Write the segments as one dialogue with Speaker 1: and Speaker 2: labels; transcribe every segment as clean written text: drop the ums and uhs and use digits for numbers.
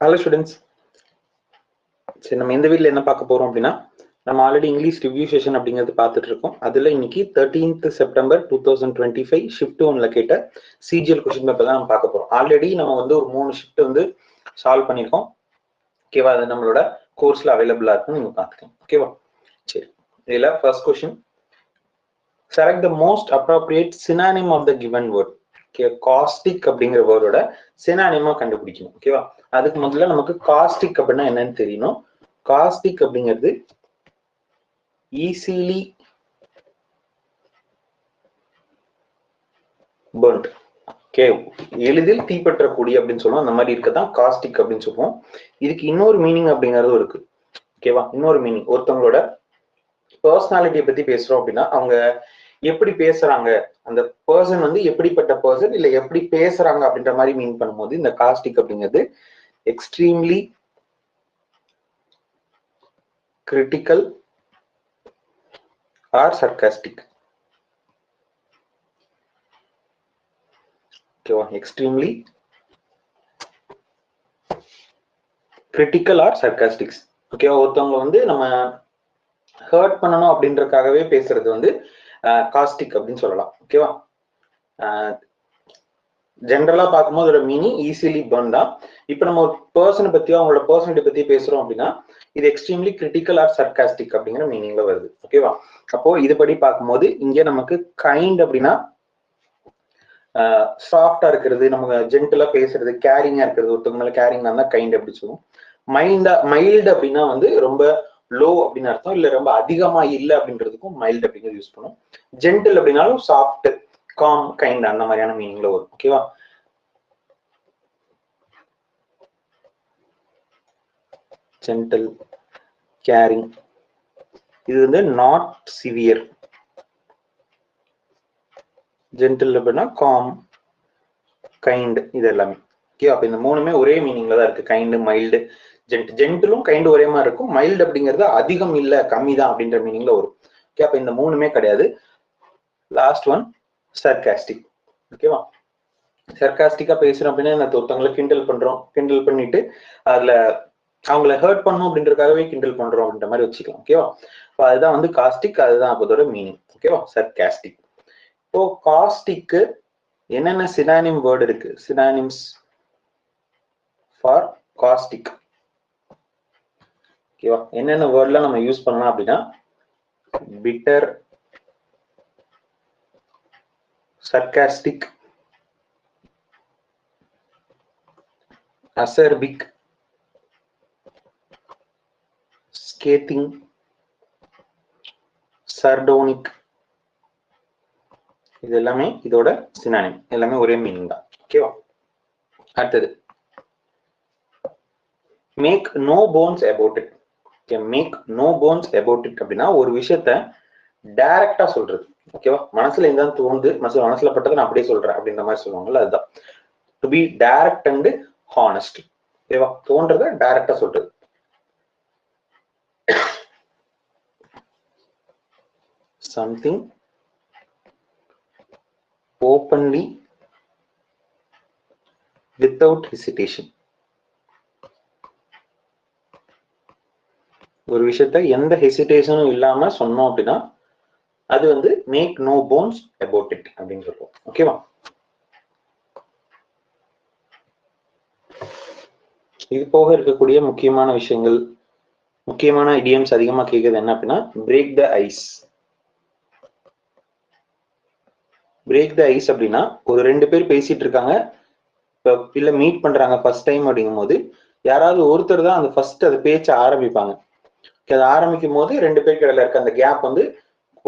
Speaker 1: Hello students. சரி, நம்ம இந்த வீடியோல என்ன பார்க்க போறோம் அப்படின்னா, நம்ம ஆல்ரெடி இங்கிலீஷ் ரிவ்யூ செஷன் அப்படிங்கிறது பார்த்துட்டு இருக்கோம். அதுல இன்னைக்கு 13th September 2025 ஷிஃப்ட் 1ல கேட்ட சிஜிஎல் கொஸ்டின் பேப்பர் தான் நம்ம பார்க்க போறோம். ஆல்ரெடி நம்ம வந்து ஒரு 3 ஷிஃப்ட் வந்து சால்வ் பண்ணியிருக்கோம். ஓகேவா? அது நம்மளோட கோர்ஸ்ல அவைலபிளா இருக்கும், நீங்க பார்த்துக்கலாம். ஓகேவா? சரி, இதுல first question, select the most appropriate synonym of the given word. Caustic அப்படிங்கிற வேர்டோட சினானிமா கண்டுபிடிக்கணும். ஓகேவா? அதுக்கு முதல்ல நமக்கு காஸ்டிக் அப்படின்னா என்னன்னு தெரியணும். காஸ்டிக் அப்படிங்கிறது ஈஸிலி பர்ன்ட். ஓகே, எளிதில் தீப்பற்றக்கூடிய அப்படின்னு சொல்லுவோம். அந்த மாதிரி இருக்கதான் காஸ்டிக் அப்படின்னு சொல்லுவோம். இதுக்கு இன்னொரு மீனிங் அப்படிங்கிறதும் இருக்கு. ஓகேவா? இன்னொரு மீனிங், ஒருத்தவங்களோட பர்சனாலிட்டியை பத்தி பேசுறோம் அப்படின்னா அவங்க எப்படி பேசுறாங்க, அந்த பர்சன் வந்து எப்படிப்பட்ட பர்சன் இல்ல எப்படி பேசுறாங்க அப்படின்ற மாதிரி மீன் பண்ணும்போது இந்த காஸ்டிக் அப்படிங்கிறது எக்ஸ்ட்ரீம்லி கிரிட்டிக்கல் ஆர் சர்காஸ்டிக். ஓகேவா? Extremely critical or sarcastics. ஓகேவா? ஒருத்தவங்க வந்து நம்ம ஹர்ட் பண்ணணும் அப்படின்றதுக்காகவே பேசுறது வந்து காஸ்டிக் அப்படின்னு சொல்லலாம். ஓகேவா? ஜென்ரலா பார்க்கும்போது அதோட மீனிங் ஈஸிலி பர்ன் தான். இப்போ நம்ம ஒரு பர்சனை பத்தியோ அவங்களோட பர்சனாலிட்டி பத்தி பேசுறோம் அப்படின்னா இது எக்ஸ்ட்ரீம்லி கிரிட்டிக்கல் ஆர் சர்காஸ்டிக் அப்படிங்கிற மீனிங்ல வருது. ஓகேவா? அப்போ இதுபடி பார்க்கும்போது இங்க நமக்கு கைண்ட் அப்படின்னா சாஃப்டா இருக்கிறது, நமக்கு ஜென்டலா பேசுறது, கேரிங்கா இருக்கிறது, ஒருத்தவங்க மேல கேரிங்கா இருந்தா கைண்ட் அப்படி சொல்லுவோம். மைல்டு அப்படின்னா வந்து ரொம்ப லோ அப்படின்னு அர்த்தம், இல்ல ரொம்ப அதிகமா இல்லை அப்படின்றதுக்கும் மைல்டு அப்படிங்கிறது யூஸ் பண்ணுவோம். ஜென்டில் அப்படின்னாலும் சாஃப்ட், காம், கைண்ட் அந்த மாதிரியான மீனிங்ல வரும். ஓகேவா? ஜென்டில், கேரிங், இது வந்து நாட் சிவியர். ஜென்டில் அப்படின்னா காம், கைண்ட், இது எல்லாமே. ஓகே, அப்ப இந்த மூணுமே ஒரே மீனிங்ல தான் இருக்கு. கைண்டு, மைல்டு, ஜென்டிலும் கைண்டு ஒரே மாதிரி இருக்கும். மைல்டு அப்படிங்கிறது அதிகம் இல்ல கம்மி தான் அப்படின்ற மீனிங்ல வரும். ஓகே, அப்ப இந்த மூணுமே கிடையாது. Last one sarcastic. ஓகேவா? சர்காஸ்டிக்கா பேசுறோம் அப்படின்னா ஒருத்தவங்களை கிண்டல் பண்றோம், கிண்டல் பண்ணிட்டு அதுல அவங்களை ஹர்ட் பண்ணும் அப்படின்றதுக்காகவே கிண்டல் பண்றோம் அப்படின்ற மாதிரி வச்சுக்கலாம். ஓகேவா? அதுதான் வந்து காஸ்டிக், அதுதான் அதோட மீனிங். ஓகேவா? சர்காஸ்டிக். இப்போ காஸ்டிக்கு என்னென்ன சினானிம் வேர்டு இருக்கு? Synonyms for caustic. ஓகேவா? என்னென்ன வேர்ட்லாம் நம்ம யூஸ் பண்ணலாம் அப்படின்னா பிட்டர், சர்காஸ்டிக், அசர்பிக், ஸ்கேத்திங், சர்டோனிக். இது எல்லாமே இதோட சினானிம், எல்லாமே ஒரே மீனிங் தான். ஓகேவா? அடுத்தது make no bones about it. Okay, make no bones about it அப்படின்னா ஒரு விஷயத்த டைரக்டா சொல்றது. ஓகேவா? மனசுல எதாவது தோணுது, மனசுல பட்டதை நான் அப்படியே சொல்றேன் அப்படின்ற மாதிரி சொல்லுவாங்கல்ல, அதுதான் to be direct and honest. ஓகேவா? தோன்றதை டைரக்டா சொல்றது. something openly without hesitation. ஒரு விஷயத்த எந்த ஹெசிடேஷனும் இல்லாம சொன்னோம் அப்படின்னா அது வந்து make no bones about it அப்படின்னு சொல்லுவோம். ஓகேவா? இது போக இருக்கக்கூடிய முக்கியமான விஷயங்கள், முக்கியமான இடியம்ஸ் அதிகமா கேட்குறது என்ன அப்படின்னா break the ice. Break the ice அப்படின்னா ஒரு 2 பேர் பேசிட்டு இருக்காங்க, இல்ல மீட் பண்றாங்க ஃபர்ஸ்ட் டைம் அப்படிங்கும் போது யாராவது ஒருத்தர் தான் அந்த ஃபர்ஸ்ட் அந்த பேச்சை ஆரம்பிப்பாங்க. அதை ஆரம்பிக்கும் போது 2 பேருக்கு இடையில இருக்க அந்த கேப் வந்து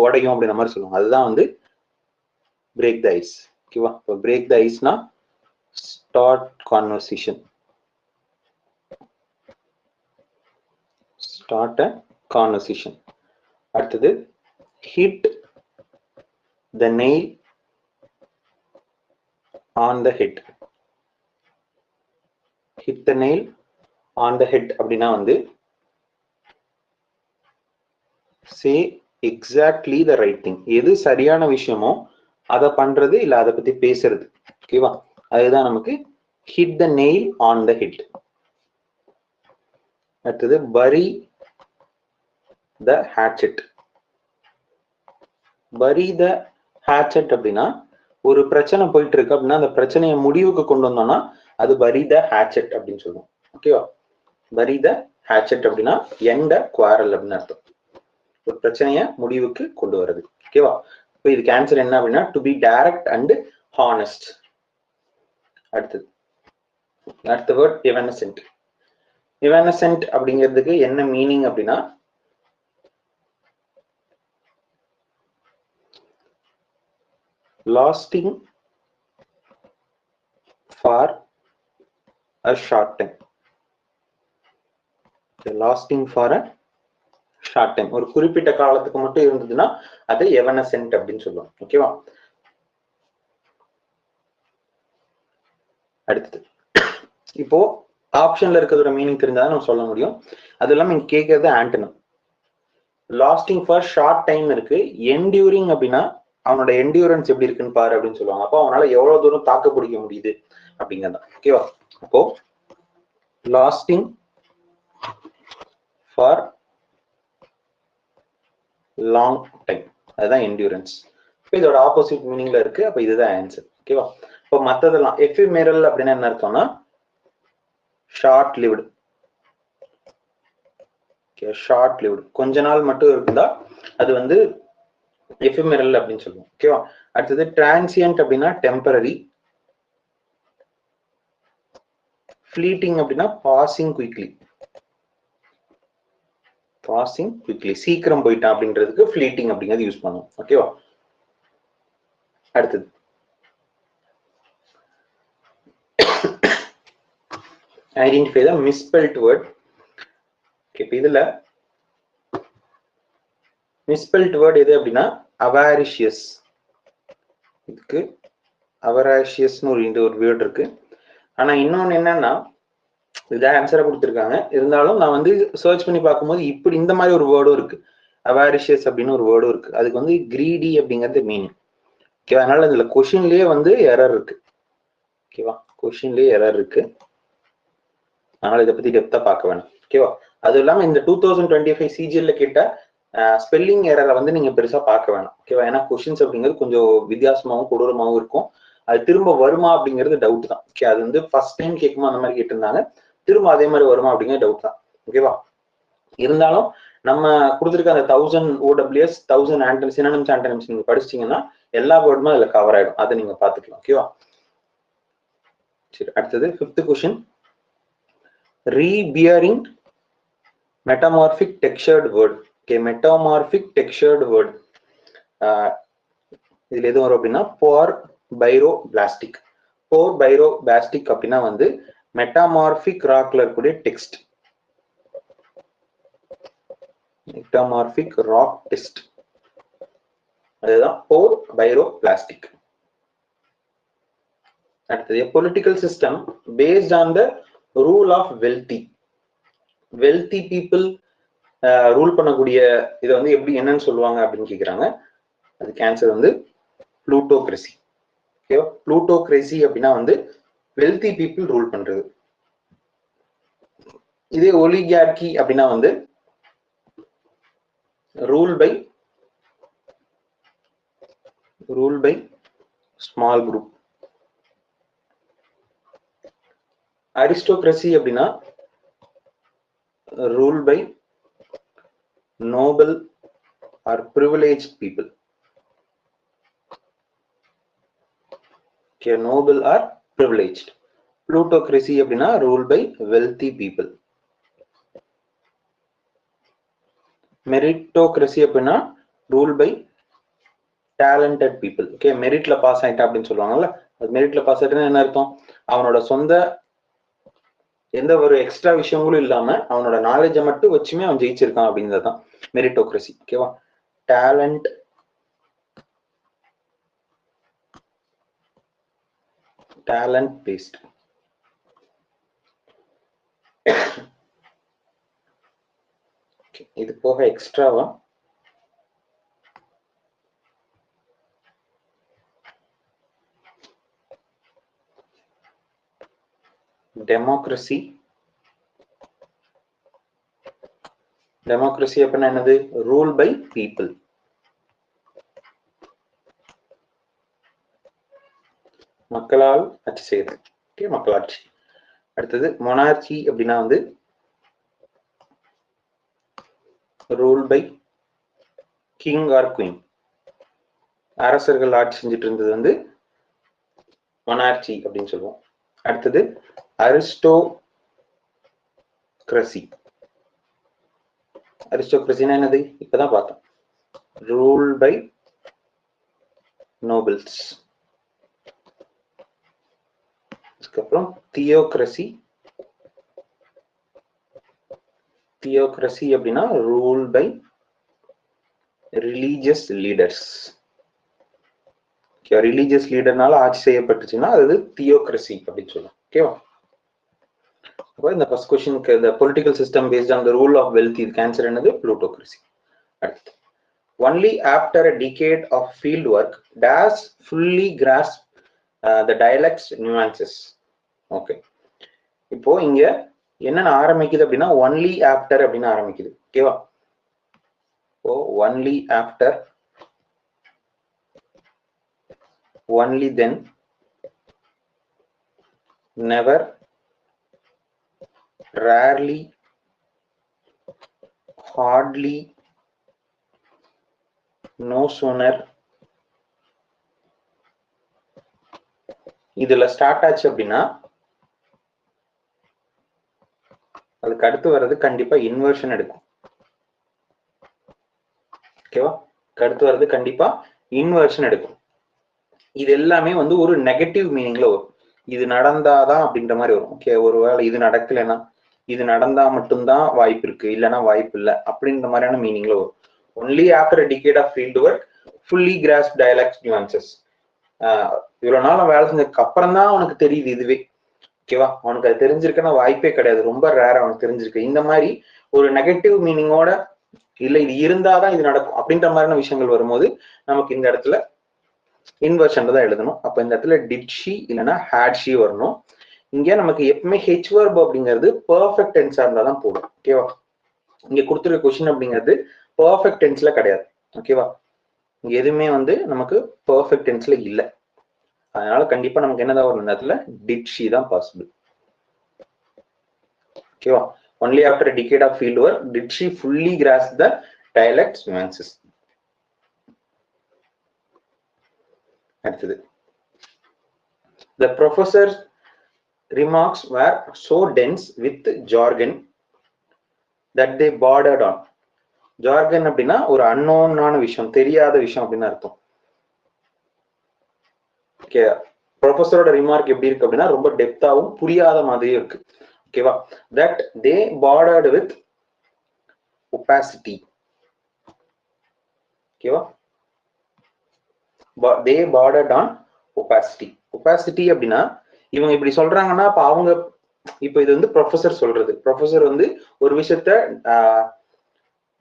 Speaker 1: உடையும் அப்படின்ற மாதிரி சொல்லுவாங்க. அதுதான் வந்து பிரேக் த ஐஸ். ஓகேவா? இப்போ பிரேக் த ஐஸ்னா start conversation, start a conversation. அடுத்தது hit the nail on the head. Hit the nail on the head அப்படின்னா வந்து say exactly the right thing. எது சரியான விஷயமோ அதை பண்றது இல்ல அதை பத்தி பேசுறது. ஓகேவா? அதுதான் நமக்கு hit the nail on the head. அடுத்தது bury the hatchet. bury the hatchet அப்படின்னா ஒரு பிரச்சனை போயிட்டு இருக்கு அப்படின்னா அந்த பிரச்சனையை முடிவுக்கு கொண்டு வந்தோம்னா அது bury the hatchet அப்படின்னு சொல்லுவோம். ஓகேவா? bury the hatchet அப்படின்னா end a quarrel அப்படின்னு அர்த்தம். ஒரு பிரச்சனையை முடிவுக்கு கொண்டு வர்றது. ஓகேவா? இப்போ இதுக்கு ஆன்சர் என்ன அப்படின்னா to be direct and honest. அடுத்த வேர்ட் எவனசென்ட். எவனசென்ட் அப்படிங்கிறதுக்கு என்ன மீனிங் அப்படின்னா lasting for a short time. lasting for a short time. ஒரு குறிப்பிட்ட காலத்துக்கு மட்டும் இருந்ததுன்னா அது எவனசென்ட் அப்படின்னு சொல்லுவோம். ஓகேவா? அடுத்தது இப்போ ஆப்ஷன்ல இருக்கிறதோட மீனிங் தெரிஞ்சாதான் நம்ம சொல்ல முடியும். அது இல்லாம இங்க கேட்கறது antonym. Lasting for short time இருக்கு. என்டியூரிங் அப்படின்னா அவனோட என்டியூரன்ஸ் எப்படி இருக்குன்னு பாரு அப்படின்னு சொல்லுவாங்க. அப்போ அவனால எவ்வளவு தூரம் தாக்கு பிடிக்க முடியுது அப்படிங்கிறதான். ஓகேவா? அப்போ லாஸ்டிங் ஃபார் லாங் டைம் அதுதான் என்டியூரன்ஸ். இப்போ இதோட ஆப்போசிட் மீனிங்ல இருக்கு. அப்ப இதுதான் ஆன்சர். ஓகேவா? இப்போ மத்ததெல்லாம் எஃபிமெரல் அப்படின்னா என்ன அர்த்தம்னா ஷார்ட் லிவ்டு. ஷார்ட் லிவ்டு கொஞ்ச நாள் மட்டும் இருந்தா அது வந்து எஃபிமெரல் அப்படின்னு சொல்லுவோம். ஓகேவா? அடுத்தது டிரான்சியன்ட் அப்படின்னா டெம்பரரி. ஃபிளீட்டிங் அப்படின்னா பாசிங் குயிக்லி. பாசிங் குயிக்லி சீக்கிரம் போயிட்டான் அப்படின்றதுக்கு ஃபிளீட்டிங் அப்படிங்கிறது யூஸ் பண்ணுவோம். ஓகேவா? அடுத்தது ஐடென்டிஃபை த மிஸ்பெல்ட் வேர்ட். இப்போ இதுல மிஸ்பெல்ட் வேர்ட் எது அப்படின்னா அவாரிஷியஸ். இதுக்கு அவராஷியஸ்னு ஒரு வேர்ட் இருக்கு. ஆனா இன்னொன்னு என்னன்னா இதான் ஆன்சரா கொடுத்துருக்காங்க. இருந்தாலும் நான் வந்து சர்ச் பண்ணி பார்க்கும்போது இப்படி இந்த மாதிரி ஒரு வேர்டும் இருக்கு. அவாரிஷியஸ் அப்படின்னு ஒரு வேர்டும் இருக்கு. அதுக்கு வந்து கிரீடி அப்படிங்கிறது மீனிங். ஓகேவா? அதனால இதுல கொஸ்டின்லயே வந்து எரர் இருக்கு. ஓகேவா? கொஸ்டின்லயே எரர் இருக்கு. அதனால இதை பத்தி டெப்தா பார்க்க வேணும். ஓகேவா? அது இல்லாம இந்த 2025 சிஜிஎல்ல கேட்ட ஸ்பெல்லிங் எரரை வந்து நீங்க பெருசா பார்க்க வேணாம். ஓகேவா? ஏன்னா கொஸ்டின்ஸ் அப்படிங்கிறது கொஞ்சம் வித்தியாசமாவும் கொடூரமாவும் இருக்கும். அது திரும்ப வருமா அப்படிங்கிறது டவுட் தான். ஓகே, அது வந்து ஃபர்ஸ்ட் டைம் கேட்குமா அந்த மாதிரி கேட்டிருந்தாங்க. திரும்ப அதே மாதிரி வருமா அப்படிங்கிற டவுட் தான். ஓகேவா? இருந்தாலும் நம்ம கொடுத்துருக்க அந்த 1000 OWS 1000 ஆண்டனிம்ஸ் சினோனிம்ஸ் ஆண்டனிம்ஸ் நீங்க படிச்சிட்டீங்கன்னா எல்லா வேர்டுமே அதுல கவர் ஆயிடும். அதை நீங்க பாத்துக்கலாம். ஓகேவா? சரி, அடுத்தது 5th question. Reappearing metamorphic textured word. Okay, metamorphic textured word இதுல எது வரும் அப்படின்னா போர் பைரோபிளாஸ்டிக். போர் பைரோபிளாஸ்டிக் அப்படின்னா வந்து மெட்டாமார்பிக் ராக்ல இருக்கக்கூடிய டெக்ஸ்ட். மெட்டாமார்பிக் ராக் டெக்ஸ்ட் அதுதான் போர் பைரோபிளாஸ்டிக். அடுத்தது political system based on the rule of wealthy. Wealthy people rule பண்ணக்கூடிய இதை வந்து எப்படி என்னன்னு சொல்லுவாங்க அப்படின்னு கேக்குறாங்க. அதுக்கு ஆன்சர் வந்து புளூட்டோக்ரசி. ஓகேவா? புளூட்டோக்ரசி அப்படின்னா வந்து வெல்தி பீப்புள் ரூல் பண்றது. இதே ஒலிகார்கி அப்படின்னா வந்து rule by small group. Aristocracy அப்படின்னா rule by noble or privilege people. Noble or privileged. Plutocracy அப்படின்னா rule by wealthy people. Meritocracy அப்படின்னா rule by talented people. Okay, மெரிட்ல பாஸ் ஆயிட்டா அப்படின்னு சொல்லுவாங்கல்ல, அது மெரிட்ல பாஸ் ஆயிட்டா என்ன அர்த்தம்? அவனோட சொந்த எந்த ஒரு எக்ஸ்ட்ரா விஷயங்களும் இல்லாம அவனோட நாலேஜை மட்டும் வச்சுமே அவன் ஜெயிச்சிருக்கான் அப்படிங்கிறதுதான் மெரிட்டோக்ரசி. ஓகேவா? Talent based. இது போக எக்ஸ்ட்ராவா டெமோக்ரசி, டெமோக்ரஸி அப்படின்னா என்னது? Rule by people. மக்களால் ஆட்சி செய்யுது. ஓகே, மக்களாட்சி. அடுத்தது மொனார்ச்சி அப்படின்னா வந்து rule by king or queen. அரசர்கள் ஆட்சி செஞ்சுட்டு இருந்தது வந்து மொனார்ச்சி அப்படின்னு சொல்லுவோம். அடுத்தது அரிஸ்டோக்ரசி. அரிஸ்டோக்ரசினா என்னது? இப்பதான் பார்த்தோம். Rule by nobles. அதுக்கப்புறம் தியோக்ரசி. தியோக்ரசி அப்படின்னா rule by religious leaders. Religious லீடர்னால ஆட்சி செய்யப்பட்டுச்சுன்னா அது தியோக்ரசி அப்படின்னு சொல்லுவோம். ஓகேவா? இந்த ஃபர்ஸ்ட் क्वेश्चनக்கு the political system based on the rule of wealth இதுக்கு ஆன்சர் என்னது? plutocracy. அடுத்து only after a decade of field work does fully grasp the dialects nuances. Okay, இப்போ இங்க என்ன ஆரம்பிக்குது அப்படின்னா only after அப்படின்னு ஆரம்பிக்குது. ஓகேவா? ஓ only after, only then, never, rarely, hardly, no sooner. இதுல ஸ்டார்ட் ஆச்சு அப்படின்னா அதுக்கு அடுத்து வர்றது கண்டிப்பா இன்வர்ஷன் எடுக்கும். ஓகேவா? அடுத்து வர்றது கண்டிப்பா இன்வர்ஷன் எடுக்கும். இது எல்லாமே வந்து ஒரு நெகட்டிவ் மீனிங்ல வரும். இது நடந்தாதான் அப்படின்ற மாதிரி வரும். ஓகே, ஒருவேளை இது நடக்கலைன்னா இது நடந்தா மட்டும்தான் வாய்ப்பு இருக்கு, இல்லைன்னா வாய்ப்பு இல்லை அப்படின்ற மாதிரியான மீனிங்ல வரும். Only after a decade of field work fully grasp dialects nuances. இவ்வளவு நாள் வேலை செஞ்சதுக்கு அப்புறம் தான் அவனுக்கு தெரியுது இதுவே. ஓகேவா? அவனுக்கு அது தெரிஞ்சிருக்குன்னா வாய்ப்பே கிடையாது, ரொம்ப ரேர் அவனுக்கு தெரிஞ்சிருக்கு. இந்த மாதிரி ஒரு நெகட்டிவ் மீனிங்கோட இல்ல இது இருந்தாதான் இது நடக்கும் அப்படின்ற மாதிரியான விஷயங்கள் வரும்போது நமக்கு இந்த இடத்துல இன்வர்ஷன் தான் எழுதணும். அப்ப இந்த இடத்துல டிட் ஷி இல்லைன்னா ஹேட் ஷி வரணும். இங்க நமக்கு எப்பவுமே ஹெச் வெர்ப் அப்படிங்கிறது பெர்ஃபெக்ட் டென்ஸா இருந்தா தான் போடும். ஓகேவா? இங்க கொடுத்துருக்க கொஸ்டின் அப்படிங்கிறது பெர்ஃபெக்ட் டென்ஸ்ல கிடையாது. ஓகேவா? இங்க எதுவுமே வந்து நமக்கு பெர்ஃபெக்ட் டென்ஸ்ல இல்ல. அதனால கண்டிப்பா நமக்கு என்னதான் வரும்? இந்த இடத்துல டிட் ஷி தான் பாசிபிள். ஓகேவா? only after a decade of field work did she fully grasp the dialects nuances. அடுத்தது the professor's remarks were so dense with jargon that they bordered on. jargon அப்படின்னா ஒரு அன்னோனான விஷயம், தெரியாத விஷயம் அப்படின்னு அர்த்தம். ஓகே, ப்ரொஃபஸரோட ரிமார்க் எப்படி இருக்கு அப்படின்னா ரொம்ப டெப்தாவும் புரியாத மாதிரியும் இருக்கு. ஓகேவா? that they bordered with opacity. ஓகேவா? they bordered on opacity. opacity அப்படின்னா இவங்க இப்படி சொல்றாங்கன்னா அப்ப அவங்க இப்ப இது வந்து ப்ரொஃபஸர் சொல்றது. ப்ரொஃபஸர் வந்து ஒரு விஷயத்த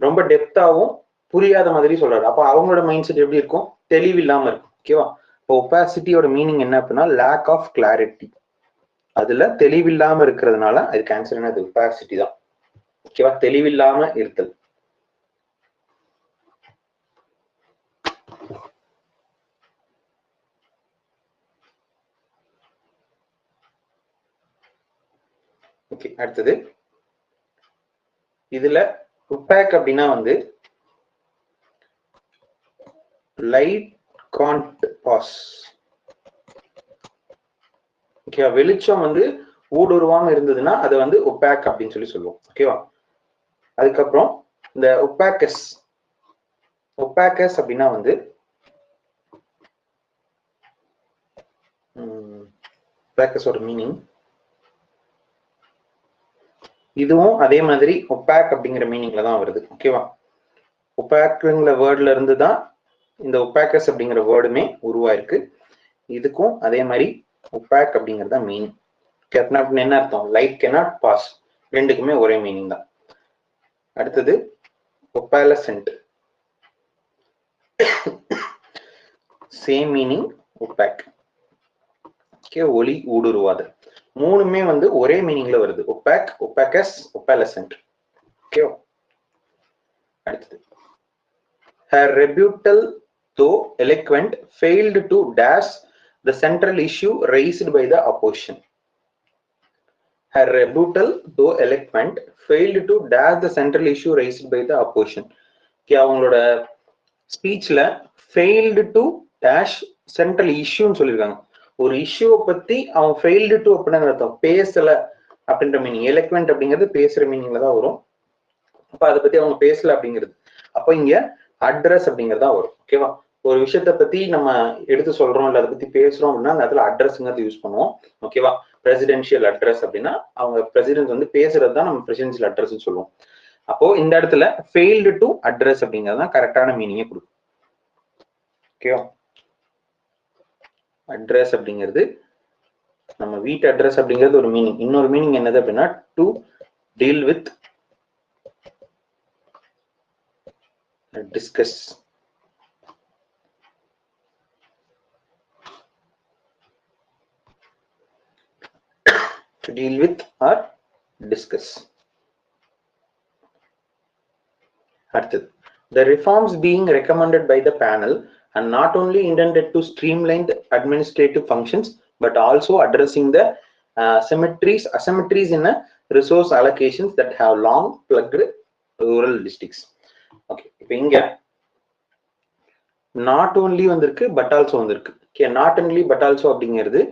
Speaker 1: ரொம்ப டெப்தாவும் புரியாத மாதிரி சொல்றாரு. அப்ப அவங்களோட மைண்ட் செட் எப்படி இருக்கும்? தெளிவில்லாம இருக்கும். ஓகேவா? இப்போ ஒபாசிட்டியோட மீனிங் என்ன அப்படின்னா லேக் ஆஃப் கிளாரிட்டி. அதுல தெளிவில்லாம இருக்கிறதுனால அதுக்கு ஆன்சர் என்னது? ஒபாசிட்டி தான். ஓகேவா? தெளிவில்லாம இருத்தல். ஓகே, அடுத்தது இதுல ஒபாக் அப்படின்னா வந்து லைட் கான்ட் பாஸ். ஓகேவா? வெளிச்சம் வந்து ஊடுருவாம இருந்ததுன்னா அது வந்து ஒபாக் அப்படின்னு சொல்லி சொல்லுவோம். ஓகேவா? அதுக்கப்புறம் இந்த ஒபாக்கஸ். ஒபாக்கஸ் அப்படின்னா வந்து ஒபாக்கஸோட மீனிங் இதுவும் அதே மாதிரி ஒபாக் அப்படிங்கிற மீனிங்ல தான் வருது. ஓகேவா? ஒபாக்ங்கிற வேர்ட்ல இருந்து தான் இந்த ஒபாக்கஸ் அப்படிங்கிற வேர்டுமே உருவாயிருக்கு. இதுக்கும் அதே மாதிரி ஒபாக் அப்படிங்கிறது தான் மீனிங். என்ன அர்த்தம்? Light cannot pass. ரெண்டுக்குமே ஒரே மீனிங் தான். அடுத்தது opalescent. Same meaning opaque. Okay, ஒளி ஊடுருவாது. மூணுமே வந்து ஒரே மீனிங்ல வருது. Opaque, opacous, opalescent. ஓகே, அடுத்தது her rebuttal though eloquent failed to dash the central issue raised by the opposition. Her rebuttal though eloquent failed to dash the central issue raised by the opposition. அவங்களோட ஸ்பீச்ல failed to dash central issue ன்னு சொல்லியிருக்காங்க. ஒரு இஷ்யூவை பத்தி அவன் failed to அப்படின்னு அர்த்தம், பேசல அப்படின்ற மீனிங். எலக்வென்ட் அப்படிங்கிறது பேசுற மீனிங்ல தான் வரும். அப்ப அதை பத்தி அவங்க பேசல அப்படிங்கிறது. அப்ப இங்க அட்ரஸ் அப்படிங்கிறதா வரும். ஓகேவா? ஒரு விஷயத்த பத்தி நம்ம எடுத்து சொல்றோம் இல்ல அதை பத்தி பேசுறோம் அப்படின்னா அந்த இடத்துல அட்ரஸ்ங்கிறது யூஸ் பண்ணுவோம். ஓகேவா? பிரசிடென்ஷியல் அட்ரஸ் அப்படின்னா அவங்க பிரசிடென்ட் வந்து பேசுறது தான் நம்ம பிரசிடென்ஷியல் அட்ரஸ் சொல்லுவோம். அப்போ இந்த இடத்துல ஃபெயில்டு டு அட்ரஸ் அப்படிங்கிறது தான் கரெக்டான மீனிங்கை கொடுக்கும். ஓகேவா? அட்ரஸ் அப்படிங்கிறது நம்ம வீட்டு அட்ரஸ் அப்படிங்கிறது ஒரு மீனிங். இன்னொரு மீனிங் என்னது அப்படின்னா to deal with, discuss. To deal with or discuss. அடுத்தது, the reforms being recommended by the panel are not only intended to streamline the administrative functions but also addressing the asymmetries in resource allocations that have long plagued rural districts. Okay, இப்போ இங்க not only வந்திருக்கு but also வந்திருக்கு. Okay, not only but also அப்படிங்கிறது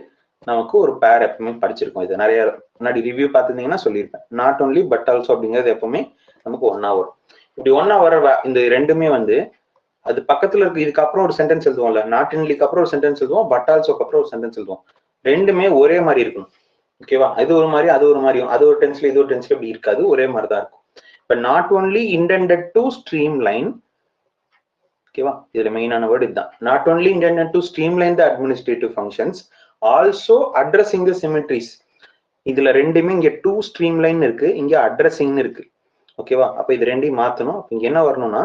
Speaker 1: நமக்கு ஒரு பேர் எப்பவுமே படிச்சிருக்கோம். இது நிறைய முன்னாடி ரிவ்யூ பார்த்துருந்தீங்கன்னா சொல்லியிருப்பேன். நாட் ஓன்லி பட் ஆல்சோ அப்படிங்கிறது எப்பவுமே நமக்கு ஒன்னா வரும். இப்படி ஒன்னா வர இந்த ரெண்டுமே வந்து அது பக்கத்துல இருக்கு. இதுக்கப்புறம் ஒரு சென்டென்ஸ் எழுதுவோம்ல, நாட் ஒன்லிக்கு அப்புறம் ஒரு சென்டென்ஸ் எழுதுவோம், பட் ஆல்சோக்கு அப்புறம் ஒரு சென்டென்ஸ் எழுதுவோம். ரெண்டுமே ஒரே மாதிரி இருக்கணும். ஓகேவா? இது ஒரு மாதிரி அது ஒரு மாதிரியும், அது ஒரு டென்ஸ்ல இது ஒரு டென்ஸ்ல இப்படி இருக்காது, ஒரே மாதிரி தான் இருக்கும். இப்ப not only intended to streamline. ஓகேவா? இதுல மெயினான வேர்டு இதுதான். Not only intended to streamline the administrative functions, also addressing the symmetries. இதுல ரெண்டுமே இங்க டூ ஸ்ட்ரீம் லைன் இருக்கு, இங்க அட்ரஸிங் இருக்கு. ஓகேவா? அப்ப இது ரெண்டையும் மாத்தணும். இங்க என்ன வரணும்னா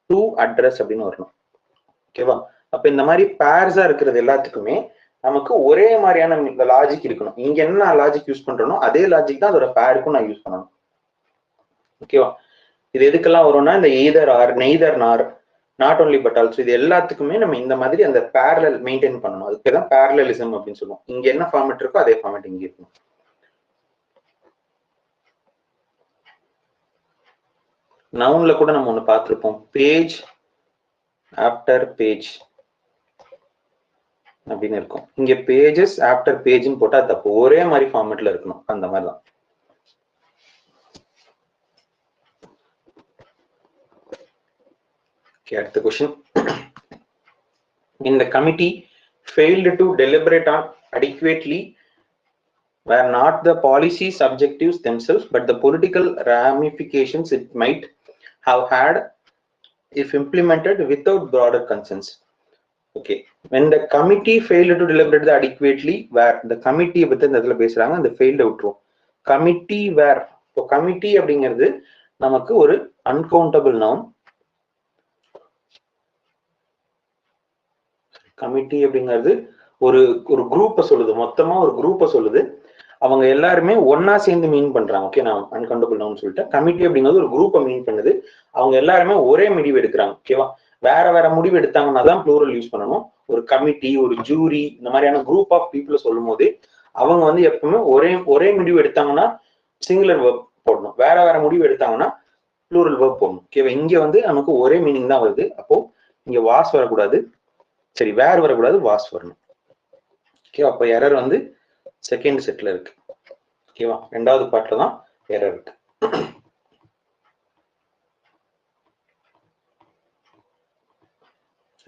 Speaker 1: டூ அட்ரஸ் அப்படின்னு வரணும். ஓகேவா? அப்ப இந்த மாதிரி பேர்ஸா இருக்கிறது எல்லாத்துக்குமே நமக்கு ஒரே மாதிரியான லாஜிக் இருக்கணும். இங்க என்ன லாஜிக் யூஸ் பண்றோம் அதே லாஜிக் தான் அதோட பேருக்கும் நான் யூஸ் பண்ணணும். ஓகேவா? இது எதுக்கெல்லாம் வரும்னா இந்த எய்தர் ஆர், நெய்தர் நார், நாட் ஓன்லி பட் ஆல்சோ, இது எல்லாத்துக்குமே நம்ம இந்த மாதிரி அந்த பேரலல் மெயின்டைன் பண்ணணும். அதுக்குதான் பேரலலிசம் அப்படின்னு சொல்லுவோம். இங்க என்ன ஃபார்மேட் இருக்கோ அதே ஃபார்மேட் இங்க இருக்கணும். நவுன்ல கூட நம்ம ஒண்ணு பார்த்திருப்போம், பேஜ் ஆஃப்டர் பேஜ் அப்படின்னு இருக்கும். இங்க பேஜஸ் ஆஃப்டர் பேஜ்னு போட்டா தப்பு, ஒரே மாதிரி ஃபார்மேட்ல இருக்கணும். அந்த மாதிரிதான். அடுத்த question. In the committee failed to deliberate on adequately were not the policy's objectives themselves but the political ramifications it might have had if implemented without broader consensus. Okay, when the committee failed to deliberate adequately where the committee பத்தி இந்த இடத்துல பேசுறாங்க, அந்த failed விட்டுரும். committee where, இப்போ committee அப்படிங்கிறது நமக்கு ஒரு uncountable noun. கமிட்டி அப்படிங்கிறது ஒரு ஒரு குரூப்பை சொல்லுது, மொத்தமா ஒரு குரூப்பை சொல்லுது. அவங்க எல்லாருமே ஒன்னா சேர்ந்து மீன் பண்றாங்க. ஓகே, நான் அன்கவுண்டபிள் நவுன் சொல்லிட்டேன். கமிட்டி அப்படிங்கிறது ஒரு குரூப்பை மீன் பண்ணுது. அவங்க எல்லாருமே ஒரே முடிவு எடுக்கிறாங்க. ஓகேவா? வேற வேற முடிவு எடுத்தாங்கன்னா தான் ப்ளூரல் யூஸ் பண்ணணும். ஒரு கமிட்டி, ஒரு ஜூரி, இந்த மாதிரியான குரூப் ஆஃப் பீப்புளை சொல்லும் போது அவங்க வந்து எப்பவுமே ஒரே முடிவு எடுத்தாங்கன்னா சிங்குலர் வெர்ப் போடணும். வேற வேற முடிவு எடுத்தாங்கன்னா ப்ளூரல் வெர்ப் போடணும். ஓகேவா? இங்க வந்து நமக்கு ஒரே மீனிங் தான் வருது. அப்போ இங்க வாஸ் வரக்கூடாது, சரி வேர் வரக்கூடாது, வாஸ் வரணும். ஓகேவா? அப்ப எரர் வந்து செகண்ட் செட்ல இருக்கு. ஓகேவா? ரெண்டாவது பார்ட்ல தான் எரர் இருக்கு.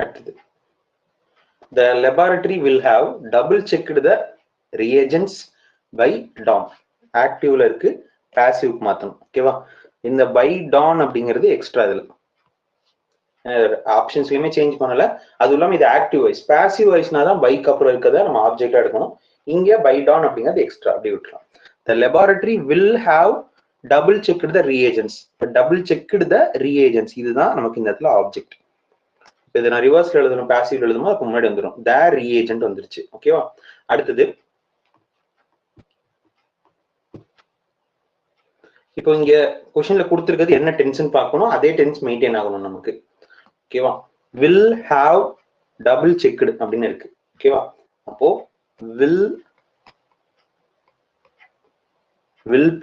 Speaker 1: அடுத்தது, the laboratory will have double checked the reagents by dawn. ஆக்டிவ்ல இருக்கு, பாசிவ்க்கு மாத்தணும். ஓகேவா? இந்த by dawn அப்படிங்கிறது எக்ஸ்ட்ரா. இதுல ஆப்ஷன்ஸ்லயுமே சேஞ்ச் பண்ணல. அது இல்லாம இது ஆக்டிவ் வாய்ஸ். பாசிவ் வாய்ஸ்னா தான் பைக் அப்புறம் இருக்கதை நம்ம ஆப்ஜெக்டா எடுக்கணும். இங்க பை டான் அப்படிங்கிறது எக்ஸ்ட்ரா அப்படி விட்டுலாம். The laboratory will have double checked the reagents. double checked the reagents இதுதான் நமக்கு இந்த இடத்துல ஆப்ஜெக்ட். இதை நான் ரிவர்ஸ்ல எழுதணும், பாசிவ் எழுதணும், அதுக்கு முன்னாடி வந்துடும். the reagent வந்துருச்சு. ஓகேவா? அடுத்தது, இப்போ இங்க கொஸ்டின்ல கொடுத்துருக்கிறது என்ன டென்ஸ்ன்னு பார்க்கணும், அதே டென்ஸ் மெயின்டைன் ஆகணும் நமக்கு. ஓகேவா? வில் ஹாவ் டபுள் செக்டு அப்படின்னு இருக்கு. ஓகேவா? அப்போ will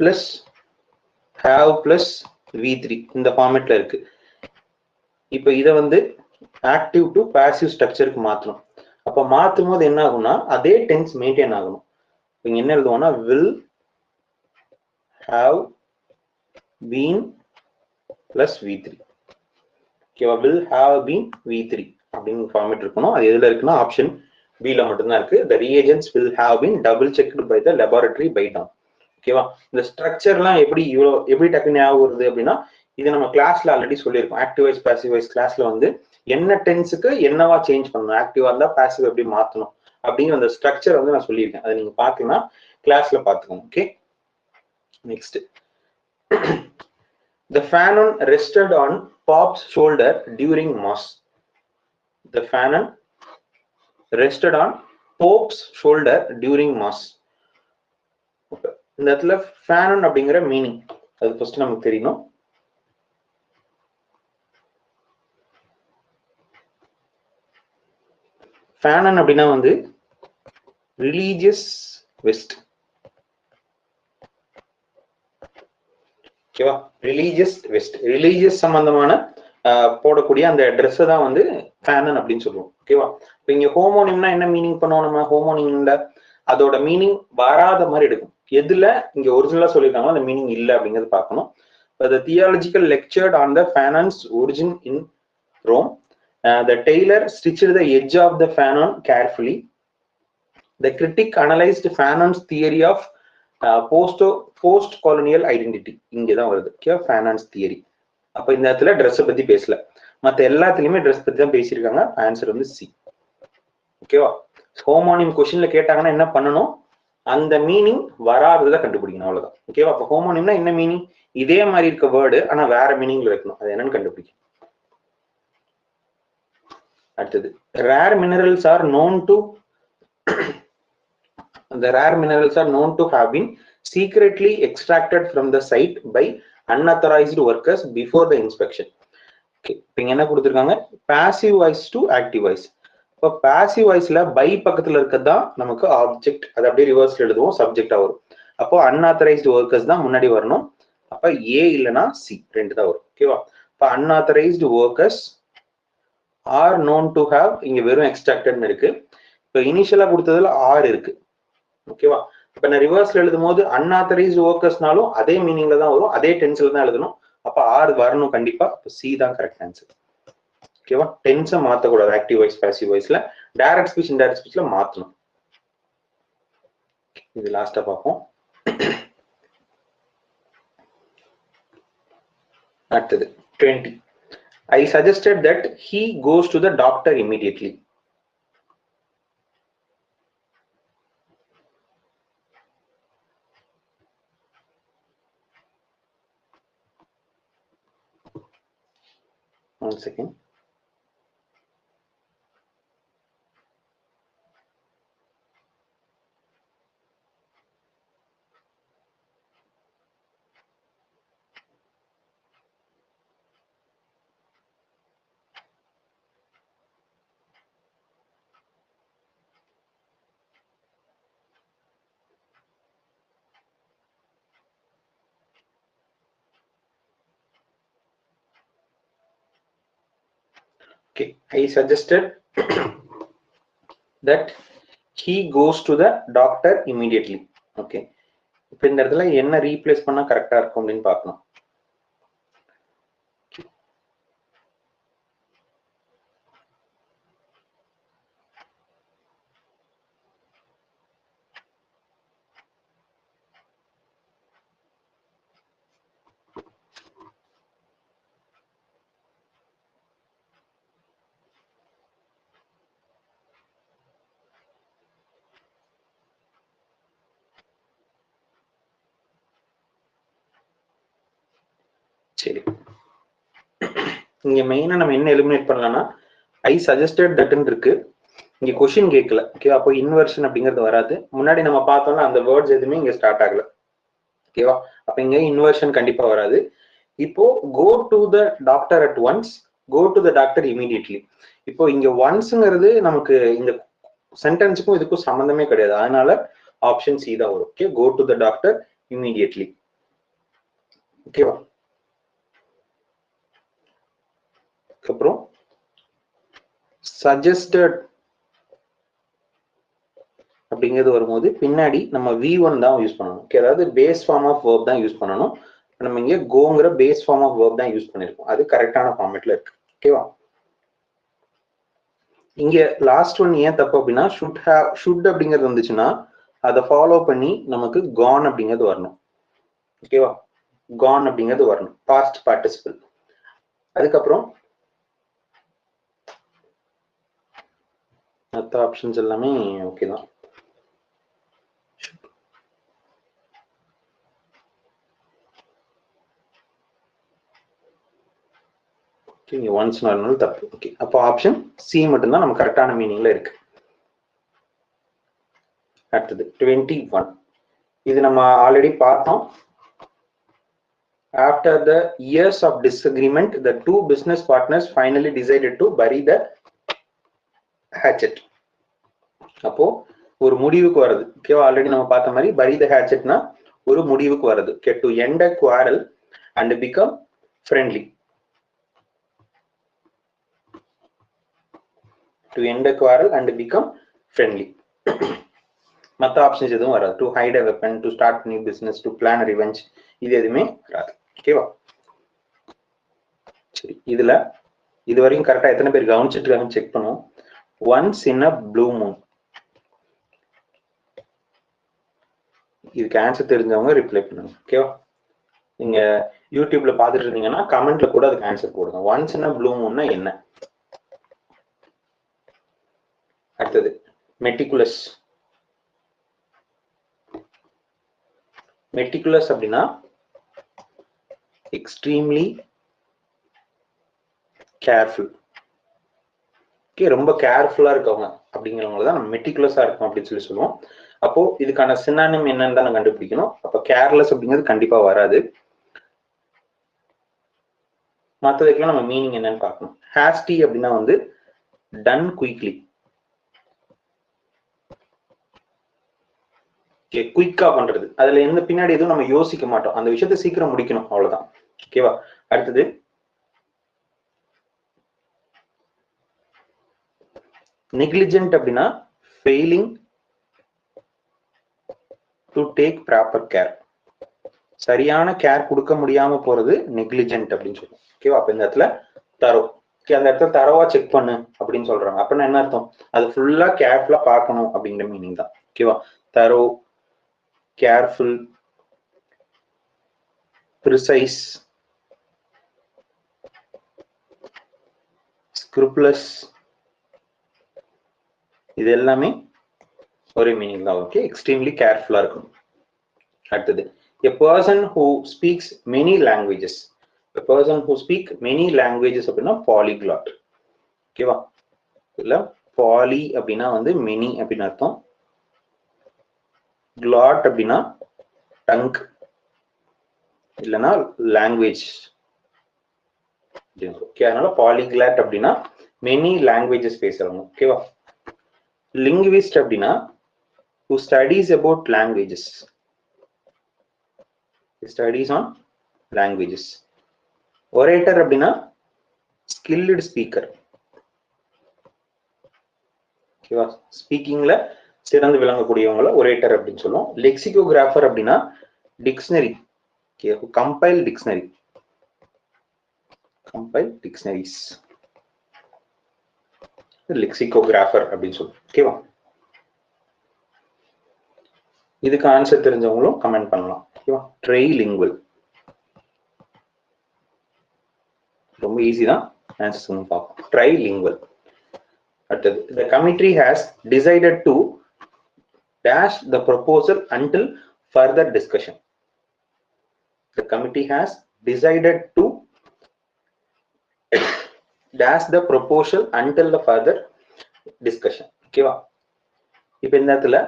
Speaker 1: plus have plus V3 இந்த ஃபார்மேட்ல இருக்கு. இப்போ இதை வந்து ஆக்டிவ் டு பாசிவ் ஸ்ட்ரக்சருக்கு மாற்றணும். அப்போ மாற்றும் போது என்ன ஆகும்னா அதே டென்ஸ் மெயின்டைன் ஆகணும். இங்க என்ன எழுதுவோம்னா will have been plus V3. ஓகேவா? வில் ஹாவ் பீன் V3 அப்படின்னு ஃபார்மேட் இருக்கணும். அது எதுல இருக்குன்னா ஆப்ஷன் B ல மட்டும்தான் இருக்கு. The reagents will have been double checked by the laboratory by now. ஓகேவா? இந்த ஸ்ட்ரக்சர்லாம் எப்படி டக்குன்னு ஞாபகம் வருது அப்படின்னா, இது நம்ம கிளாஸ்ல ஆல்ரெடி சொல்லியிருக்கோம். ஆக்டிவ் வைஸ் பாசிவ் வைஸ் கிளாஸ்ல வந்து என்ன டென்ஸுக்கு என்னவா சேஞ்ச் பண்ணணும், ஆக்டிவா இருந்தா பாசிவ் எப்படி மாத்தணும் அப்படிங்கிற அந்த ஸ்ட்ரக்சர் வந்து நான் சொல்லியிருக்கேன். அதை நீங்க பாத்தீங்கன்னா கிளாஸ்ல பாத்துக்கோங்க. Okay, next. The Fanon rested on Pop's shoulder during Mass. The Fanon rested on Pope's shoulder during Mass. இந்த இடத்துல Fanon அப்படிங்கிற மீனிங் அது ஃபர்ஸ்ட் நமக்கு தெரியணும். Fanon அப்படின்னா வந்து ரிலீஜியஸ் வெஸ்ட். ஓகேவா? ரிலீஜியஸ் வெஸ்ட், ரிலீஜியஸ் சம்பந்தமான போடக்கூடிய அந்த ட்ரெஸ் தான் வந்து ஃபேனன் அப்படின்னு சொல்லுவோம். ஓகேவா? இப்போ இங்க ஹோமோனிம்னா என்ன மீனிங் பண்ணுவோம் நம்ம? ஹோமோனிம்ல அதோட மீனிங் வராத மாதிரி எடுக்கும். எதுல இங்க ஒரிஜினலா சொல்லியிருக்காங்களோ அந்த மீனிங் இல்லை அப்படிங்கிறது பார்க்கணும். The theological lectured on the Fanon's origin in Rome. The tailor stitched the edge of the Fanon carefully. The critic analyzed Fanon's theory of post-colonial identity. இங்கதான் வருது. Okay, Fanon's theory. அப்ப இந்த இடத்துல ட்ரெஸ் பத்தி பேசல, மத்த எல்லாத்துலயுமே ட்ரெஸ் பத்தி தான் பேசியிருக்காங்க. ஆன்சர் வந்து சி. ஓகேவா? ஹோமோனிம் கொஸ்டின்ல கேட்டாங்கன்னா என்ன பண்ணணும்? அந்த மீனிங் வராததை கண்டுபிடிக்கணும், அவ்வளவுதான். ஓகேவா? அப்ப ஹோமோனிம்னா என்ன மீனிங்? இதே மாதிரி இருக்க வேர்டு ஆனா வேற மீனிங்ல இருக்கணும். அது என்னன்னு கண்டுபிடிக்கணும். அடுத்தது, rare minerals are known to the rare minerals are known to have been secretly extracted from the site by unauthorized workers before the inspection. Okay, இங்க என்ன கொடுத்திருக்காங்க? passive voice to active voice. இப்போ passive voiceல by பக்கத்துல இருக்கதான் நமக்கு object, அது அப்படியே ரிவர்ஸ்ல எழுதுவோம், சப்ஜெக்டா வரும். அப்போ unauthorized workers தான் முன்னாடி வரணும். அப்ப A இல்லனா C ரெண்டு தான் வரும். ஓகேவா? இப்போ unauthorized workers are known to have, இங்க வெறும் extracted இருக்கு. இப்போ இனிஷியலா கொடுத்ததுல R இருக்கு. ஓகேவா? இப்ப நான் ரிவர்ஸ்ல எழுதும் போது அன்ஆத்தரைஸ்டு ஒர்க்கர்ஸ்னாலும் அதே மீனிங்ல தான் வரும், அதே டென்ஸ்ல தான் எழுதணும். அப்ப R வரணும் கண்டிப்பா. அப்ப C தான் கரெக்ட் ஆன்சர். ஓகேவா? டென்ஸை மாத்தக்கூடாது. ஆக்டிவ் வாய்ஸ் பாசிவ் வாய்ஸ்ல டைரக்ட் ஸ்பீச் இன்டைரக்ட் ஸ்பீச்ல மாத்தணும். இது லாஸ்டா பார்ப்போம். அடுத்தது 20. I suggested that he goes to the doctor immediately. One second. Okay, I suggested that he goes to the doctor immediately. Okay, இப்போ இந்த இடத்துல என்ன ரீப்ளேஸ் பண்ணா கரெக்டா இருக்கும் அப்படின்னு பார்க்கணும். சரி, இங்க மெயினா நம்ம என்ன எலிமினேட் பண்ணலாம்னா ஐ சஜஸ்டட் தட்னு இருக்கு. இங்க கொஸ்டின் கேட்கல. ஓகே, அப்போ இன்வர்ஷன் அப்படிங்கிறது வராது. முன்னாடி நம்ம பார்த்தோம்னா அந்த வேர்ட்ஸ் எதுவுமே இங்க ஸ்டார்ட் ஆகல. ஓகேவா? அப்ப இங்க இன்வர்ஷன் கண்டிப்பா வராது. இப்போ go to the doctor at once, go to the doctor immediately. இப்போ இங்க ஒன்ஸ்ங்கிறது நமக்கு இந்த சென்டென்ஸுக்கும் இதுக்கும் சம்பந்தமே கிடையாது. அதனால ஆப்ஷன் சி தான் வரும். Okay, go to the doctor immediately. ஓகேவா? அப்புறம் சஜஸ்டட் அப்படிங்கிறது வரும்போது பின்னாடி நம்ம V1 தான் யூஸ் பண்ணணும். ஓகே, அதாவது பேஸ் ஃபார்ம் ஆஃப் வேர்ப் தான் யூஸ் பண்ணணும். நம்ம இங்க கோங்கிற பேஸ் ஃபார்ம் ஆஃப் வேர்ப் தான் யூஸ் பண்ணிருக்கோம். அது கரெக்டான ஃபார்மேட்ல இருக்கு. ஓகேவா? இங்க லாஸ்ட் ஒன் ஏன் தப்பு அப்படின்னா ஷுட் அப்படிங்கிறது வந்துச்சுன்னா அதை ஃபாலோ பண்ணி நமக்கு கான் அப்படிங்கிறது வரணும். ஓகேவா? கான் அப்படிங்கிறது வரணும், பாஸ்ட் பார்ட்டிசிபிள். அதுக்கப்புறம் மற்ற ஆப்ஷன்ஸ் எல்லாமே ஓகே தான். ஒன்ஸ் நார்மல் தப்பு. ஓகே, அப்போ ஆப்ஷன் சி மட்டும்தான் நம்ம கரெக்டான மீனிங்ல இருக்கு. அடுத்தது 21. இது நம்ம ஆல்ரெடி பார்த்தோம். After the years of disagreement, the two business partners finally decided to bury the hatchet. அப்போ ஒரு முடிவுக்கு வருது. ஓகேவா? ஆல்ரெடி நம்ம பார்த்த மாதிரி bury the hatchetனா ஒரு முடிவுக்கு வருது. Okay, to end a quarrel and become friendly. To end a quarrel and become friendly. மற்ற ஆப்ஷன்ஸ் எதுவும் வராது. To hide a weapon, to start new business, to plan revenge, இது எதுவுமே வராது. ஓகேவா? சரி, இதுல இது வரைக்கும் கரெக்டா எத்தனை பேர் கவனிச்சிட்டு இருக்காங்கன்னு செக் பண்ணுவோம். Once in a blue Moon, இதுக்கு ஆன்சர் தெரிஞ்சவங்க ரிப்ளை பண்ணுங்க. ஓகேவா? நீங்க யூடியூப்ல பாத்துட்டு இருந்தீங்கன்னா கமெண்ட்ல கூட அதுக்கு ஆன்சர் போடுங்க. ஒன்ஸ் இன் அ ப்ளூ மூன்னா என்ன? அடுத்தது மெட்டிகுலஸ். மெட்டிகுலஸ் அப்படின்னா எக்ஸ்ட்ரீம்லி கேர்ஃபுல். ஓகே, ரொம்ப கேர்ஃபுல்லா இருக்கவங்க அப்படிங்கிறவங்க தான் நம்ம மெட்டிகுலஸா இருக்கும் அப்படின்னு சொல்லி சொல்லுவோம். அப்போ இதுக்கான சினானிம் என்னன்னு தான் கண்டுபிடிக்கணும். அப்ப கேர்லெஸ் அப்படிங்கிறது கண்டிப்பா வராது. மற்றதுக்கெல்லாம் நம்ம மீனிங் என்னன்னு பார்க்கணும். ஹேஸ்டி அப்படின்னா வந்து டன் குயிக்லி. குயிக்கா பண்றது, அதுல எந்த பின்னாடி எதுவும் நம்ம யோசிக்க மாட்டோம், அந்த விஷயத்தை சீக்கிரம் முடிக்கணும், அவ்வளவுதான். ஓகேவா? அடுத்தது நெக்லிஜென்ட் அப்படின்னா failing to take proper care. சரியான கேர் கொடுக்க முடியாம போறது நெக்லிஜென்ட் அப்படின்னு சொல்லுவோம். ஓகேவா? அப்ப இந்த இடத்துல தரோ, அந்த இடத்துல தரோவா செக் பண்ணு அப்படின்னு சொல்றாங்க. அப்படின்னா என்ன அர்த்தம்? அது ஃபுல்லா கேர்ஃபுல்லா பார்க்கணும் அப்படிங்கிற மீனிங் தான். ஓகேவா? தரோ, கேர்ஃபுல், ப்ரிசைஸ், ஸ்க்ரூப்லஸ், இது எல்லாமே ஒரே மீனிங் தான். ஓகே, எக்ஸ்ட்ரீம்லி கேர்ஃபுல்லா இருக்கும். அடுத்தது a person who speaks many languages. a person who speak many languages அப்படின்னா polyglot. ஓகேவா? இல்ல பாலி அப்படின்னா வந்து மெனி அப்படின்னு அர்த்தம். glot அப்படின்னா டங்க் இல்லைன்னா லாங்குவேஜ். ஓகே, அதனால பாலிகிளாட் அப்படின்னா மெனி லாங்குவேஜஸ் பேசுறவங்க. ஓகேவா? லிங்குவிஸ்ட் அப்படின்னா who studies about languages. Studies on languages. orator அப்படின்னா skilled speaker. ஓகேவா? ஸ்பீக்கிங்ல சிறந்து விளங்கக்கூடியவங்கள orator அப்படின்னு சொல்லுவோம். லெக்சிகோகிராஃபர் அப்படின்னா dictionary. Compile dictionary, compile dictionaries, lexicographer அப்படின்னு சொல்லுவோம். ஓகேவா? இதுக்கு ஆன்சர் தெரிஞ்சவங்களும் கமெண்ட் பண்ணலாம். ஓகேவா? ட்ரைலிங்குவல், ரொம்ப ஈஸி தான். ஆன்சர் பார்ப்போம். ட்ரைலிங்குவல். அடுத்தது the committee has decided to dash the proposal until further discussion. The committee has decided to dash the proposal until the further discussion. ஓகேவா? இப்போ இந்த இடத்துல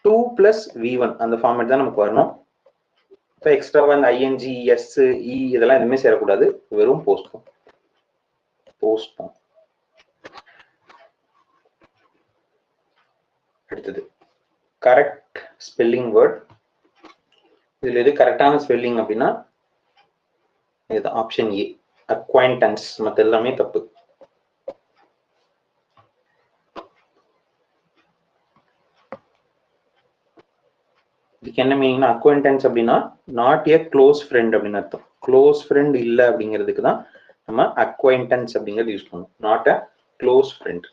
Speaker 1: 2 + V1 அந்த ஃபார்மேட் தான் நமக்கு வரணும். இப்போ எக்ஸ்ட்ரா வந்து ஐஎன்ஜி, எஸ், இ இதெல்லாம் எதுவுமே சேரக்கூடாது. வெறும் போஸ்ட்போன். போஸ்ட்போன். அடுத்தது கரெக்ட் ஸ்பெல்லிங் வேர்ட். இதுல எது கரெக்டான ஸ்பெல்லிங் அப்படின்னா இது ஆப்ஷன் ஏ, அக்வைண்டன்ஸ். மற்ற எல்லாமே தப்பு. இதுக்கு என்ன மீனிங்னா, அக்வைண்டன்ஸ் அப்படின்னா நாட் ஏ க்ளோஸ் ஃப்ரெண்ட் அப்படின்னு அர்த்தம். க்ளோஸ் ஃப்ரெண்ட் இல்லை அப்படிங்கிறதுக்கு தான் நம்ம அக்வைண்டன்ஸ் அப்படிங்கிறது யூஸ் பண்ணணும். Not a close friend.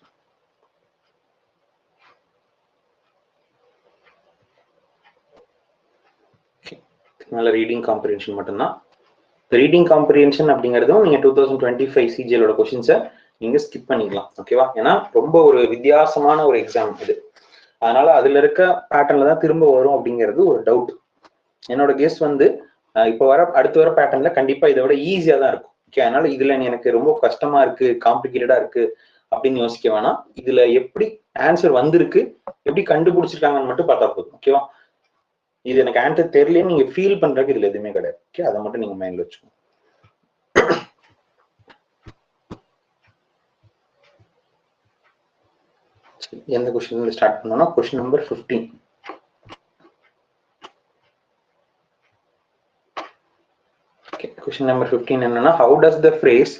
Speaker 1: நல்ல ரீடிங் காம்ப்ரிஹென்ஷன் மட்டும்தான். ரீடிங் காம்ப்ரிஹென்ஷன் அப்படிங்கிறதும் நீங்க 2025 சிஜிஎலோட கொஸ்டின்ஸை நீங்க ஸ்கிப் பண்ணிக்கலாம். ஓகேவா? ஏன்னா ரொம்ப ஒரு வித்தியாசமான ஒரு எக்ஸாம் இது. அதனால அதுல இருக்க பேட்டர்ன்ல தான் திரும்ப வரும் அப்படிங்கிறது ஒரு டவுட். என்னோட கெஸ் வந்து இப்போ அடுத்து வர பேட்டர்ன்ல கண்டிப்பா இதை விட ஈஸியா தான் இருக்கும். ஓகே, அதனால இதுல எனக்கு ரொம்ப கஷ்டமா இருக்கு, காம்ப்ளிகேட்டடா இருக்கு அப்படின்னு யோசிக்க வேணாம். இதுல எப்படி ஆன்சர் வந்திருக்கு, எப்படி கண்டுபிடிச்சிருக்காங்கன்னு மட்டும் பார்த்தா போதும். ஓகேவா? இது எனக்கு ஆன்சர் தெரியலன்னு நீங்க ஃபீல் பண்றதுக்கு இதுல எதுவுமே கிடையாது. ஓகே, அதை மட்டும் நீங்க மைண்ட்ல வச்சுக்கோங்க. எந்த கொஸ்டின் ஸ்டார்ட் பண்ணோம்னா question number 15. Okay, question number 15 என்னன்னா, how does the phrase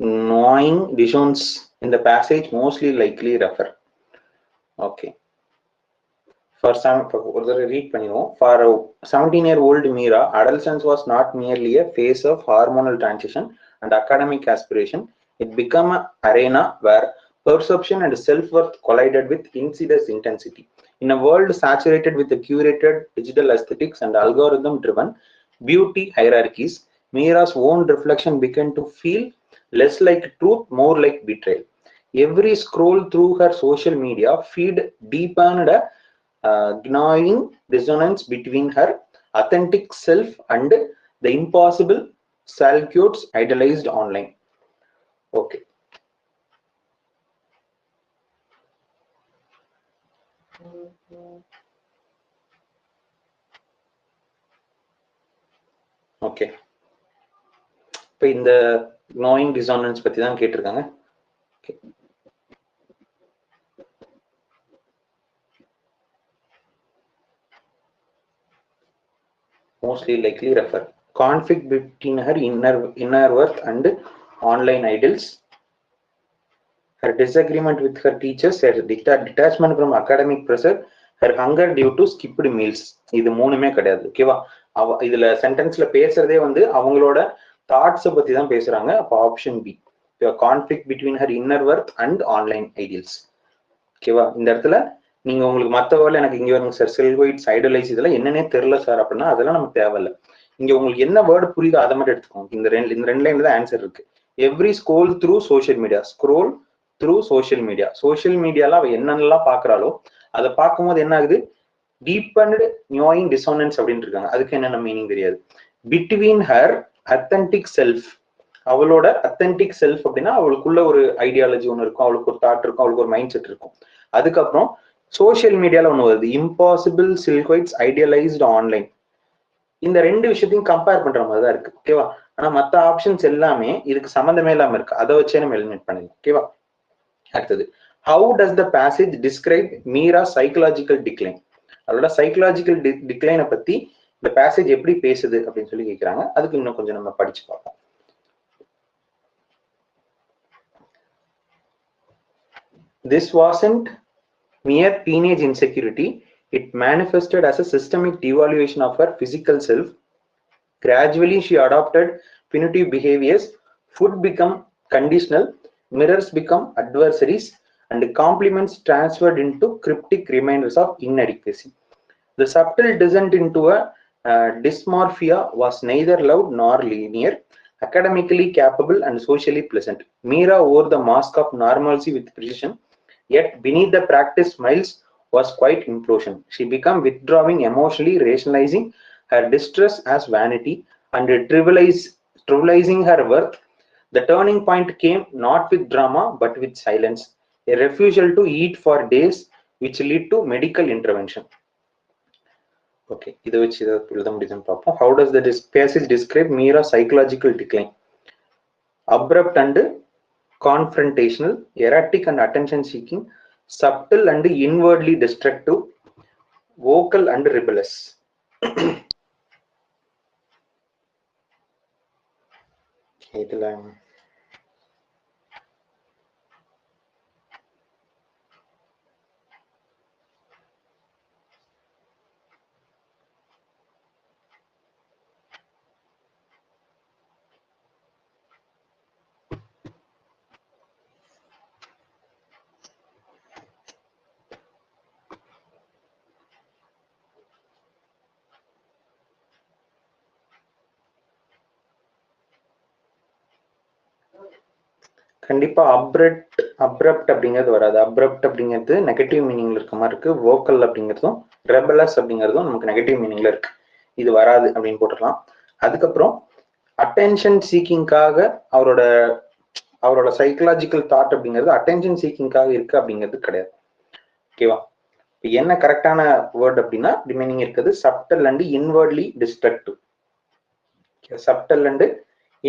Speaker 1: gnawing dissonance in the passage mostly likely refer? Okay, for read பண்ணிடுவோம். For a 17-year-old Meera, adolescence was not merely a phase of hormonal transition and academic aspiration. It became an arena where perception and self-worth collided with insidious intensity. In a world saturated with the curated digital aesthetics and algorithm-driven beauty hierarchies, Meera's own reflection began to feel less like truth, more like betrayal. Every scroll through her social media feed deepened a gnawing dissonance between her authentic self and the impossible salutes idolized online. Okay. Okay, இப்போ இந்த gnawing dissonance பத்தி தான் கேட்டிருக்காங்க. Mostly likely refer. Conflict between her inner worth and online idols. Her disagreement with her teachers, her detachment from academic pressure, her hunger due to skipped meals. இது மூணுமே கிடையாது. ஓகேவா? இதுல சென்டென்ஸ்ல பேசுறதே வந்து அவங்களோட தாட்ஸை பத்தி தான் பேசுறாங்க. அப்போ option B, conflict between her inner worth and online ideals. ஓகேவா? இந்த இடத்துல நீங்க உங்களுக்கு மற்ற வேர்ல எனக்கு இங்க வருங்க சார், செல்வைட்ஸ், ஐடலைஸ், இதெல்லாம் என்னன்னே தெரியல சார் அப்படின்னா அதெல்லாம் நமக்கு தேவையில்லை. இங்க உங்களுக்கு என்ன வேர்டு புரியுதோ அதை மட்டும் எடுத்துக்கோங்க. இந்த ரெண்டு லைன்ல தான் ஆன்சர் இருக்கு. Every scroll through social media, scroll through social media. Social மீடியால அவ என்னென்னலாம் பாக்குறாளோ அதை பார்க்கும்போது என்ன ஆகுது, டீப்பன்டு gnawing dissonance அப்படின்னு இருக்காங்க. அதுக்கு என்னென்ன மீனிங் தெரியாது. பிட்வீன் ஹர் அத்தன்டிக் செல்ஃப், அவளோட அத்தன்டிக் செல்ஃப் அப்படின்னா அவளுக்குள்ள ஒரு ஐடியாலஜி ஒன்று இருக்கும், அவளுக்கு ஒரு தாட் இருக்கும், அவளுக்கு ஒரு மைண்ட் செட் இருக்கும். அதுக்கப்புறம் சோஷியல் மீடியால ஒண்ணு வருது, இம்பாசிபிள் சில்க்வைட்ஸ் ஐடியலைஸ்டு ஆன்லைன். இந்த ரெண்டு விஷயத்தையும் கம்பேர் பண்ற மாதிரி தான் இருக்கு. ஓகேவா? ஆனா மற்ற ஆப்ஷன்ஸ் எல்லாமே இதுக்கு சம்மந்தமே இல்லாம இருக்கு. அதை வச்சே நம்ம எலிமினேட் பண்ணிடலாம். ஓகேவா? அடுத்தது, how does the passage describe Meera psychological decline? அதோட சைக்கலாஜிக்கல் டிக்ளைனை பத்தி இந்த பேசேஜ் எப்படி பேசுது அப்படின்னு சொல்லி கேட்கிறாங்க. அதுக்கு இன்னும் கொஞ்சம் நம்ம படிச்சு பார்ப்போம். This wasn't mere teenage insecurity. It manifested as a systemic devaluation of her physical self. Gradually, she adopted punitive behaviors. Food became conditional, mirrors become adversaries, and compliments transferred into cryptic reminders of inadequacy. The subtle descent into a dysmorphia was neither loud nor linear, academically capable and socially pleasant. Meera wore the mask of normalcy with precision, yet beneath the practice smiles was quite implosion. She became withdrawing, emotionally rationalizing her distress as vanity and trivializing her worth. The turning point came not with drama but with silence, a refusal to eat for days which lead to medical intervention. Okay, இதை வச்சு இதை எழுத முடியுதுன்னு பார்ப்போம். How does the passage describe Mira's psychological decline? Abrupt and confrontational, erratic and attention seeking, subtle and inwardly destructive, vocal and rebellious. இதுல கண்டிப்பா abrupt அப்படிங்கிறது வராது. அப்ரப்ட் அப்படிங்கிறது நெகட்டிவ் மீனிங்ல இருக்க மாதிரி இருக்கு. வோக்கல் அப்படிங்கிறதும் ரெபலஸ் அப்படிங்கிறதும் நமக்கு நெகட்டிவ் மீனிங்ல இருக்கு. இது வராது அப்படின்னு போட்டுக்கலாம். அதுக்கப்புறம் அட்டென்ஷன் சீக்கிங்காக அவரோட சைக்கலாஜிக்கல் தாட் அப்படிங்கிறது அட்டென்ஷன் சீக்கிங்காக இருக்கு அப்படிங்கிறது கிடையாது. ஓகேவா? என்ன கரெக்டான வேர்ட் அப்படின்னா ரிமைனிங் இருக்குது subtle and inwardly destructive. Subtle and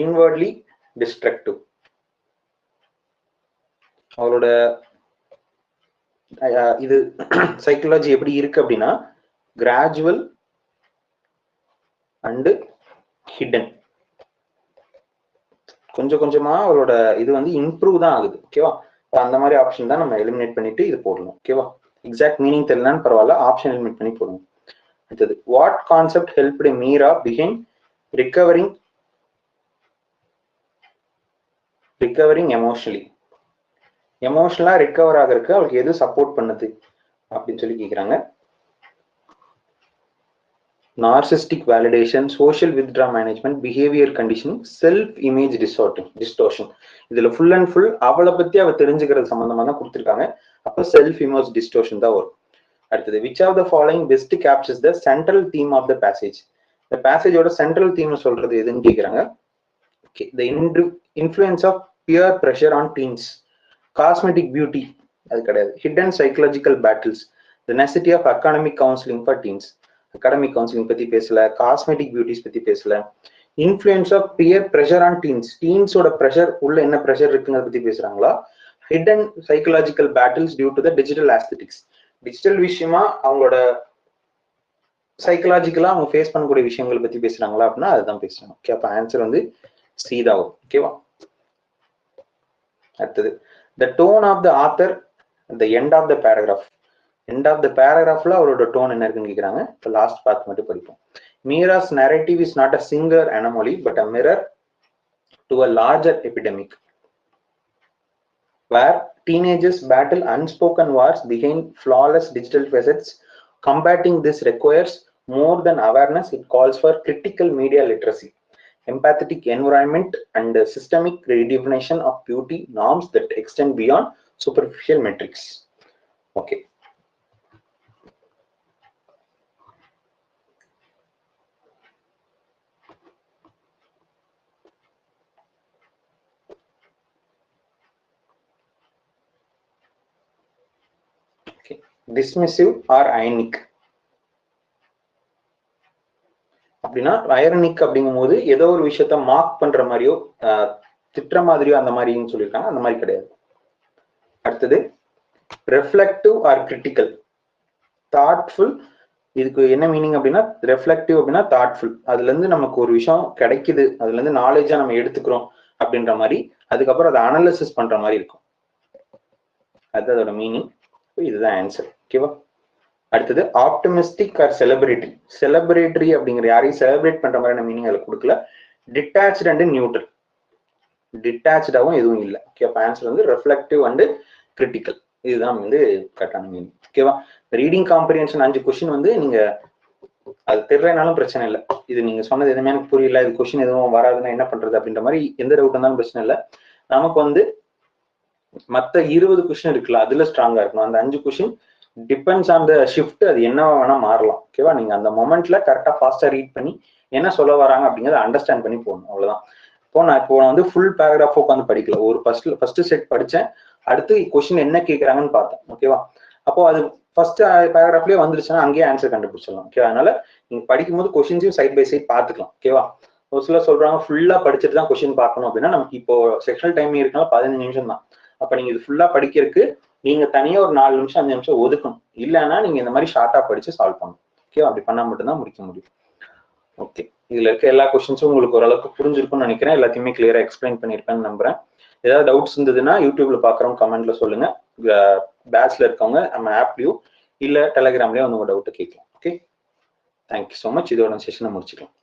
Speaker 1: inwardly destructive. அவரோட இது சைக்காலஜி எப்படி இருக்கு அப்படின்னா கிராஜுவல் அண்ட் ஹிடன். கொஞ்சம் கொஞ்சமா அவரோட இது வந்து இம்ப்ரூவ் தான் ஆகுது. ஓகேவா? அந்த மாதிரி ஆப்ஷன் தான் நம்ம எலிமினேட் பண்ணிட்டு இது போடணும். ஓகேவா? எக்ஸாக்ட் மீனிங் தெரியலன்னு பரவாயில்ல, ஆப்ஷன் எலிமினேட் பண்ணி போடணும். அடுத்தது, what concept helped Meera begin recovering emotionally. எமோஷனலா ரிகவர் ஆகிறதுக்கு அவளுக்கு எது சப்போர்ட் பண்ணுது அப்படின்னு சொல்லி கேட்குறாங்க. Narcissistic validation, social withdraw management, behaviour conditioning, self image distortion. இதுல ஃபுல் அண்ட் ஃபுல் அவளை பத்தி அவ தெரிஞ்சுக்கிறது சம்பந்தமா தான் கொடுத்துருக்காங்க. அப்போ செல்ஃப் இமேஜ் டிஸ்டோர்ஷன் தான் வரும். அடுத்தது, which of the following best captures the central theme of the passage. இந்த பேசேஜோட சென்ட்ரல் தீம் சொல்றது எதுன்னு கேட்குறாங்க. Okay, the influence of peer pressure on teens. Cosmetic beauty அது கிடையாது. Hidden psychological battles, the necessity of academic counselling for teens. Academic counselling பத்தி பேசல, cosmetic beauties பத்தி பேசல. Influence of peer pressure on teens, டீன்ஸோட ப்ரெஷர் உள்ள என்ன pressure இருக்குங்கிறத பத்தி பேசுறாங்களா. Hidden psychological battles due to the digital aesthetics, digital விஷயமா அவங்களோட சைக்கலாஜிக்கலா அவங்க ஃபேஸ் பண்ணக்கூடிய விஷயங்களை பத்தி பேசுறாங்களா அப்படின்னா அதுதான் பேசுறாங்க. ஓகே, அப்ப ஆன்சர் வந்து சி தான் வரும். ஓகேவா? அடுத்தது, the tone of the author at the end of the paragraph. end of the paragraphல அவரோட டோன் என்ன இருக்குன்னு கேக்குறாங்க. இப்போ லாஸ்ட் பார்ட் மட்டும் படிப்போம். Mira's narrative is not a singular anomaly but a mirror to a larger epidemic where teenagers battle unspoken wars behind flawless digital facets. Combating this requires more than awareness. It calls for critical media literacy, empathetic environment, and systemic redefinition of beauty norms that extend beyond superficial metrics. Okay. Okay. Dismissive or ironic. அப்படின்னா ஐரனிக் அப்படிங்கும் போது ஏதோ ஒரு விஷயத்த mark பண்ற மாதிரியோ திட்டுற மாதிரியோ அந்த மாதிரின்னு சொல்லியிருக்காங்க. அந்த மாதிரி கிடையாது. அடுத்தது, ரெஃப்ளெக்டிவ் ஆர் கிரிட்டிக்கல். தாட்ஃபுல், இதுக்கு என்ன மீனிங் அப்படின்னா ரெஃப்ளெக்டிவ் அப்படின்னா தாட்ஃபுல். அதுல இருந்து நமக்கு ஒரு விஷயம் கிடைக்குது, அதுல இருந்து நாலேஜா நம்ம எடுத்துக்கிறோம் அப்படின்ற மாதிரி, அதுக்கப்புறம் அதை அனாலிசிஸ் பண்ற மாதிரி இருக்கும். அது அதோட மீனிங். இதுதான் ஆன்சர். ஓகேவா? அடுத்தது, ஆப்டமிஸ்டிக் ஆர் செலிபிரேட்டரி. செலிபிரேட்டரி அப்படிங்கிற யாரையும் செலிப்ரேட் பண்ற மாதிரியான மீனிங் அதில் கொடுக்கல. Detached and neutral. டிட்டாச்சாவும் எதுவும் இல்லை. ஓகே, அப்ப ஆன்சர் வந்து ரெஃப்ளெக்டிவ் அண்ட் கிரிட்டிக்கல். இதுதான் வந்து கரெக்டான மீனிங். ஓகேவா? ரீடிங் காம்ப்ரிஹென்ஷன் 5 கொஸ்டின் வந்து நீங்க அது தெரியலனாலும் பிரச்சனை இல்லை. இது நீங்க சொன்னது எதுவுமே எனக்கு புரியல, இது கொஸ்டின் எதுவும் வராதுன்னா என்ன பண்றது அப்படின்ற மாதிரி எந்த டவுட் இருந்தாலும் பிரச்சனை இல்லை. நமக்கு வந்து மற்ற 20 கொஸ்டின் இருக்குல்ல, அதுல ஸ்ட்ராங்கா இருக்கணும். அந்த 5 question depends on the shift, அது என்னவா வேணா மாறலாம். ஓகேவா? நீங்க அந்த மொமெண்ட்ல கரெக்டா ஃபாஸ்டா ரீட் பண்ணி என்ன சொல்ல வராங்க அப்படிங்கிறத அண்டர்ஸ்டாண்ட் பண்ணி போகணும். அவ்வளவுதான். இப்போ நான் வந்து ஃபுல் பேராகிராஃப் உட்காந்து படிக்கல. ஒரு ஃபர்ஸ்ட் செட் படிச்சேன், அடுத்து கொஸ்டின் என்ன கேட்கறாங்கன்னு பார்த்தேன். ஓகேவா? அப்போ அது ஃபர்ஸ்ட் பேராகிராஃப்லேயே வந்துருச்சுன்னா அங்கேயே ஆன்சர் கண்டுபிடிச்சிடலாம். ஓகே, அதனால நீங்க படிக்கும்போது கொஸ்டின்ஸையும் சைட் பை சைட் பார்த்துக்கலாம். ஓகேவா? ஒரு சிலர் சொல்றாங்க ஃபுல்லா படிச்சுட்டு தான் கொஸ்டின் பார்க்கணும் அப்படின்னா, நமக்கு இப்போ செக்ஷனல் டைம் இருக்கனால 15 நிமிஷம் தான். அப்ப நீங்க இது ஃபுல்லா படிக்கிறதுக்கு நீங்க தனியா ஒரு 4 நிமிஷம் 5 நிமிஷம் ஒதுக்கணும். இல்லைன்னா நீங்க இந்த மாதிரி ஷார்ட்டா படிச்சு சால்வ் பண்ணணும். ஓகே, அப்படி பண்ணா மட்டும்தான் முடிக்க முடியும். ஓகே, இதுல இருக்க எல்லா கொஸ்டின்ஸும் உங்களுக்கு ஓரளவுக்கு புரிஞ்சிருக்கும்னு நினைக்கிறேன். எல்லாத்தையுமே கிளியரா எக்ஸ்பிளைன் பண்ணிருப்பேன்னு நம்புறேன். ஏதாவது டவுட்ஸ் இருந்ததுன்னா யூடியூப்ல பாக்குறவங்க கமெண்ட்ல சொல்லுங்க. பேட்ச்ல இருக்கவங்க நம்ம ஆப்லயும் இல்ல டெலிகிராம்லயும் உங்க டவுட் கேட்கலாம். Okay, thank you so much. இதோட செஷனை முடிச்சுக்கலாம்.